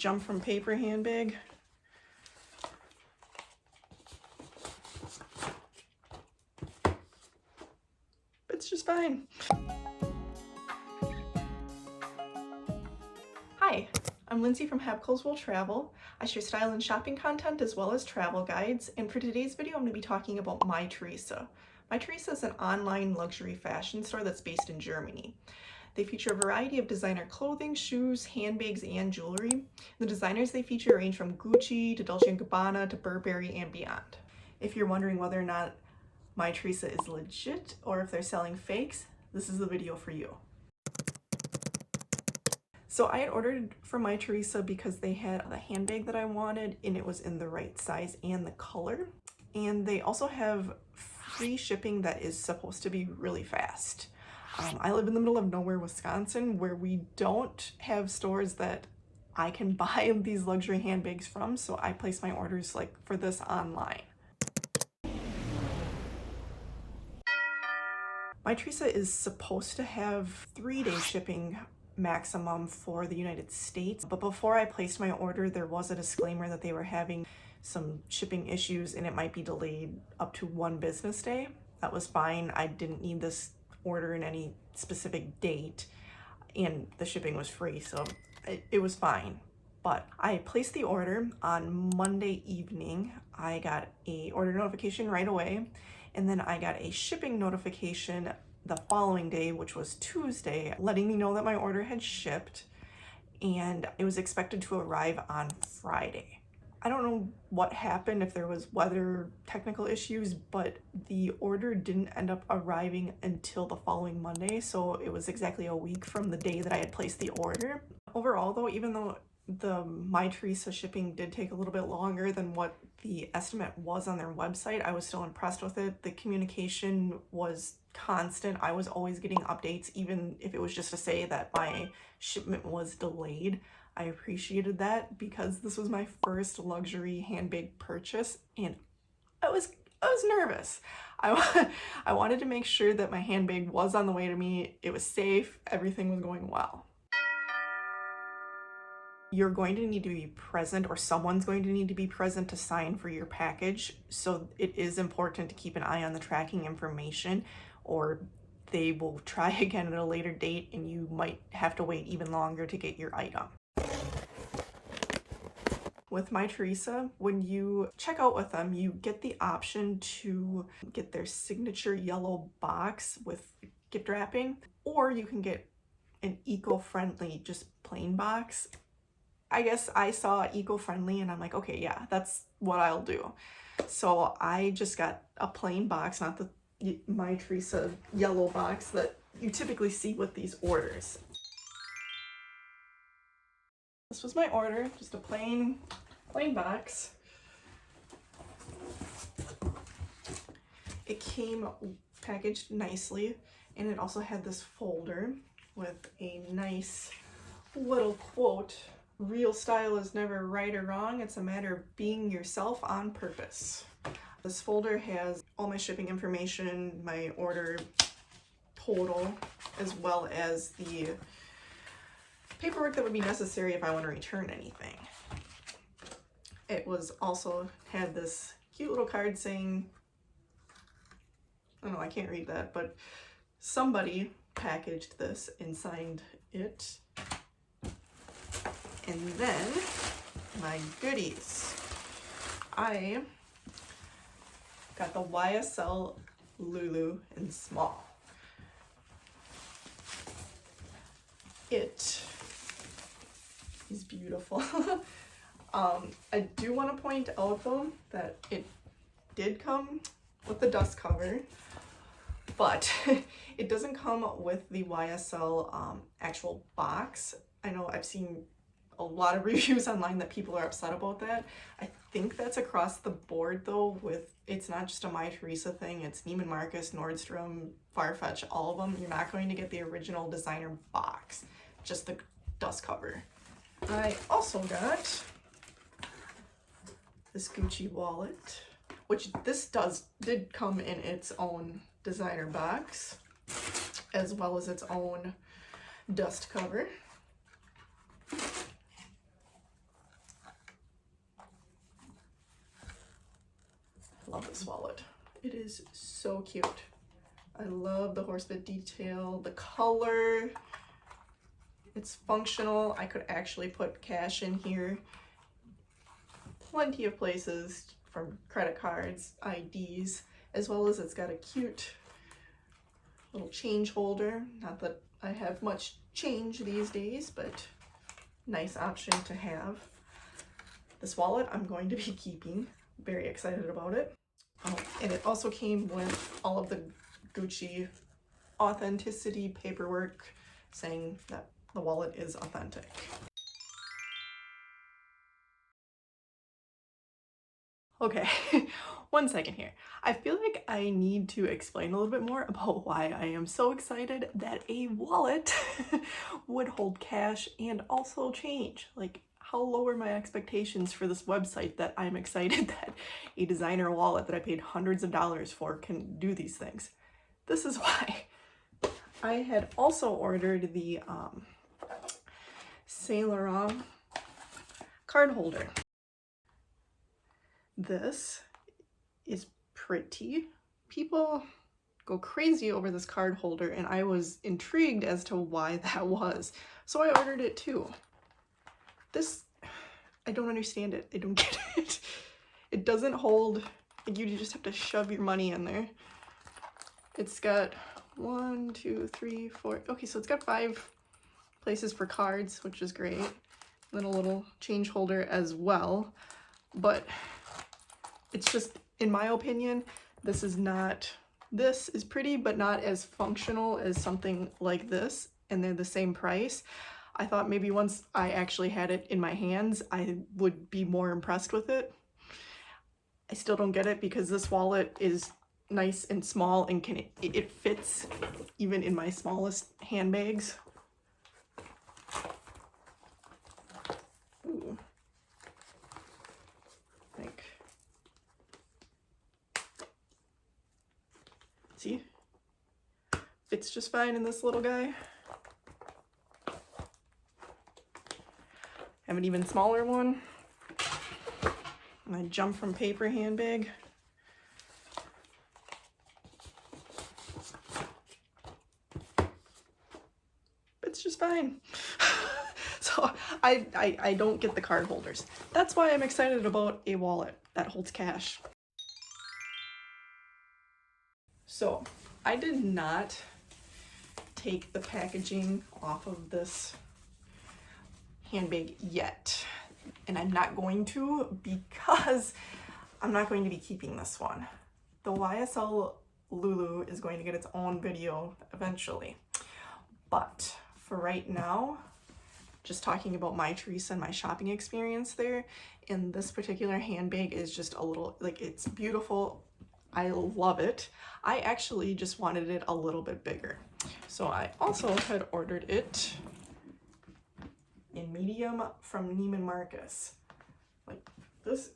Jump from paper handbag. It's just fine. Hi, I'm Lindsay from Have Clothes Will Travel. I share style and shopping content as well as travel guides, and for today's video I'm going to be talking about MYTHERESA. MYTHERESA is an online luxury fashion store that's based in Germany. They feature a variety of designer clothing, shoes, handbags, and jewelry. The designers they feature range from Gucci to Dolce & Gabbana to Burberry and beyond. If you're wondering whether or not MYTHERESA is legit or if they're selling fakes, this is the video for you. So I had ordered from MYTHERESA because they had the handbag that I wanted and it was in the right size and the color. And they also have free shipping that is supposed to be really fast. I live in the middle of nowhere, Wisconsin, where we don't have stores that I can buy these luxury handbags from, so I place my orders like for this online. MYTHERESA is supposed to have 3-day shipping maximum for the United States, but before I placed my order there was a disclaimer that they were having some shipping issues and it might be delayed up to 1 business day. That was fine. I didn't need this order in any specific date and the shipping was free, so it was fine. But I placed the order on Monday evening. I got a order notification right away, and then I got a shipping notification the following day, which was Tuesday, letting me know that my order had shipped and it was expected to arrive on Friday. I don't know what happened, if there was weather technical issues, but the order didn't end up arriving until the following Monday, so it was exactly a week from the day that I had placed the order. Overall though, even though the MYTHERESA shipping did take a little bit longer than what the estimate was on their website, I was still impressed with it. The communication was constant. I was always getting updates, even if it was just to say that my shipment was delayed. I appreciated that because this was my first luxury handbag purchase and I was nervous. I wanted to make sure that my handbag was on the way to me, it was safe, everything was going well. You're going to need to be present, or someone's going to need to be present to sign for your package, so it is important to keep an eye on the tracking information or they will try again at a later date and you might have to wait even longer to get your item. With MYTHERESA, when you check out with them, you get the option to get their signature yellow box with gift wrapping, or you can get an eco-friendly, just plain box. I guess I saw eco-friendly and I'm like, okay, yeah, that's what I'll do. So I just got a plain box, not the MYTHERESA yellow box that you typically see with these orders. This was my order, just a plain box. It came packaged nicely and it also had this folder with a nice little quote. Real style is never right or wrong, it's a matter of being yourself on purpose. This folder has all my shipping information, my order total, as well as the paperwork that would be necessary if I want to return anything. It was also had this cute little card saying, oh no, I can't read that, but somebody packaged this and signed it. And then my goodies. I got the YSL Loulou in small. It is beautiful. I do want to point out though that it did come with the dust cover, but it doesn't come with the YSL actual box. I know I've seen a lot of reviews online that people are upset about that. I think that's across the board though, with it's not just a MYTHERESA thing, it's Neiman Marcus, Nordstrom, Farfetch, all of them. You're not going to get the original designer box, just the dust cover. I also got this Gucci wallet, which this did come in its own designer box, as well as its own dust cover. love this wallet. It is so cute. I love the horsebit detail, the color. It's functional. I could actually put cash in here. Plenty of places, from credit cards, IDs, as well as it's got a cute little change holder. Not that I have much change these days, but nice option to have. This wallet I'm going to be keeping. Very excited about it. Oh, and it also came with all of the Gucci authenticity paperwork saying that the wallet is authentic. Okay, 1 second here. I feel like I need to explain a little bit more about why I am so excited that a wallet would hold cash and also change. Like, how low are my expectations for this website that I'm excited that a designer wallet that I paid hundreds of dollars for can do these things? This is why. I had also ordered the Saint Laurent card holder. This is pretty. People go crazy over this card holder, and I was intrigued as to why that was. So I ordered it too. This, I don't understand it. I don't get it. It doesn't hold, like you just have to shove your money in there. It's got 1, 2, 3, 4. Okay, so it's got 5 places for cards, which is great. Then a little change holder as well. But it's just, in my opinion, this is pretty, but not as functional as something like this, and they're the same price. I thought maybe once I actually had it in my hands, I would be more impressed with it. I still don't get it because this wallet is nice and small and it fits even in my smallest handbags. Ooh. Like, see? Fits just fine in this little guy. Have an even smaller one. And I jump from paper handbag. It's just fine. So I don't get the card holders. That's why I'm excited about a wallet that holds cash. So I did not take the packaging off of this handbag yet, and I'm not going to because I'm not going to be keeping this one. The YSL Loulou is going to get its own video eventually, but for right now, just talking about Mytheresa and my shopping experience there, and this particular handbag is just a little, like, it's beautiful. I love it. I actually just wanted it a little bit bigger. So I also had ordered it in medium from Neiman Marcus. Like this,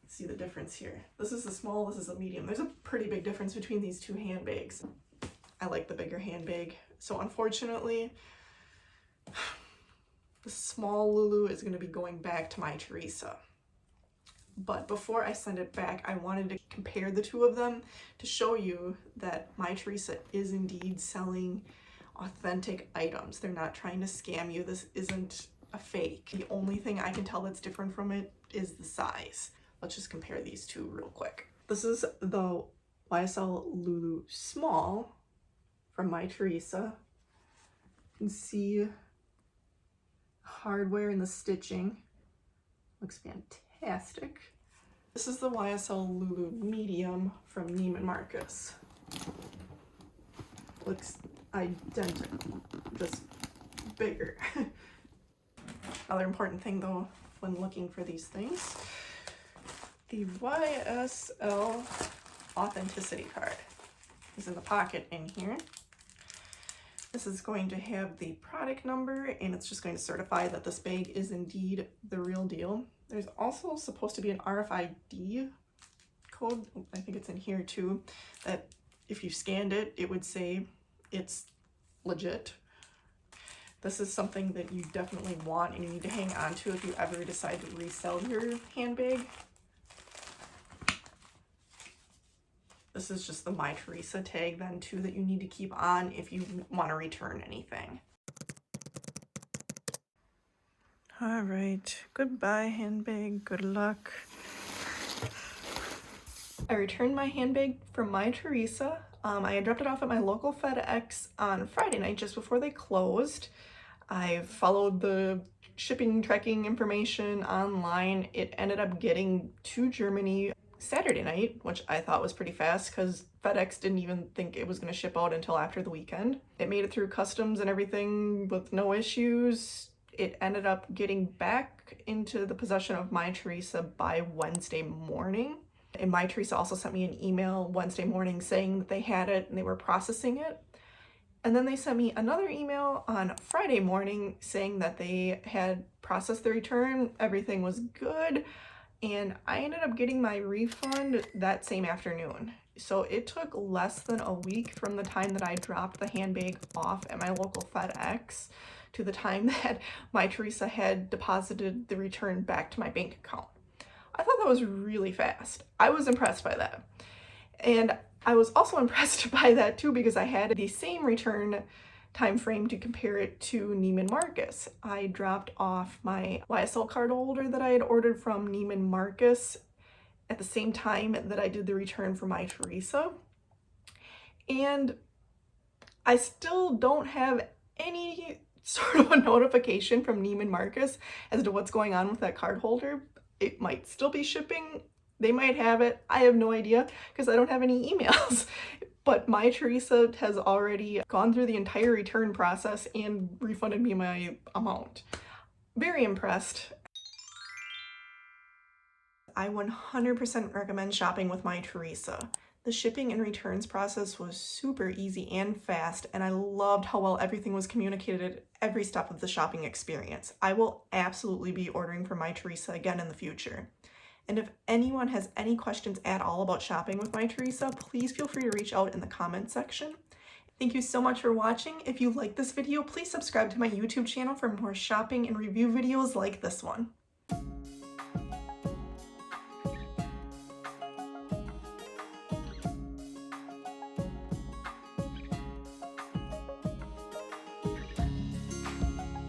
see the difference here. This is the small, this is the medium. There's a pretty big difference between these two handbags. I like the bigger handbag. So unfortunately, the small Loulou is gonna be going back to Mytheresa. But before I send it back, I wanted to compare the two of them to show you that Mytheresa is indeed selling authentic items. They're not trying to scam you. This isn't a fake. The only thing I can tell that's different from it is the size. Let's just compare these two real quick. This is the YSL Loulou Small from Mytheresa. You can see hardware and the stitching. Looks fantastic. This is the YSL Loulou Medium from Neiman Marcus. Looks identical, just bigger. Another important thing though, when looking for these things, the YSL authenticity card is in the pocket in here. This is going to have the product number, and it's just going to certify that this bag is indeed the real deal. There's also supposed to be an RFID code, I think it's in here too, that if you scanned it, it would say it's legit. This is something that you definitely want and you need to hang on to if you ever decide to resell your handbag. This is just the MyTheresa tag then too that you need to keep on if you want to return anything. All right, goodbye handbag, good luck. I returned my handbag from MyTheresa. I had dropped it off at my local FedEx on Friday night just before they closed. I followed the shipping tracking information online. It ended up getting to Germany Saturday night, which I thought was pretty fast because FedEx didn't even think it was going to ship out until after the weekend. It made it through customs and everything with no issues. It ended up getting back into the possession of MyTheresa by Wednesday morning. And MyTheresa also sent me an email Wednesday morning saying that they had it and they were processing it. And then they sent me another email on Friday morning saying that they had processed the return, everything was good, and I ended up getting my refund that same afternoon. So it took less than a week from the time that I dropped the handbag off at my local FedEx to the time that MyTheresa had deposited the return back to my bank account. I thought that was really fast. I was impressed by that. And I was also impressed by that too because I had the same return time frame to compare it to Neiman Marcus. I dropped off my YSL card holder that I had ordered from Neiman Marcus at the same time that I did the return for MyTheresa. And I still don't have any sort of a notification from Neiman Marcus as to what's going on with that card holder. It might still be shipping. They might have it. I have no idea because I don't have any emails. But MyTheresa has already gone through the entire return process and refunded me my amount. Very impressed. I 100% recommend shopping with MyTheresa. The shipping and returns process was super easy and fast, and I loved how well everything was communicated at every step of the shopping experience. I will absolutely be ordering from MyTheresa again in the future. And if anyone has any questions at all about shopping with MyTheresa, please feel free to reach out in the comments section. Thank you so much for watching. If you like this video, please subscribe to my YouTube channel for more shopping and review videos like this one.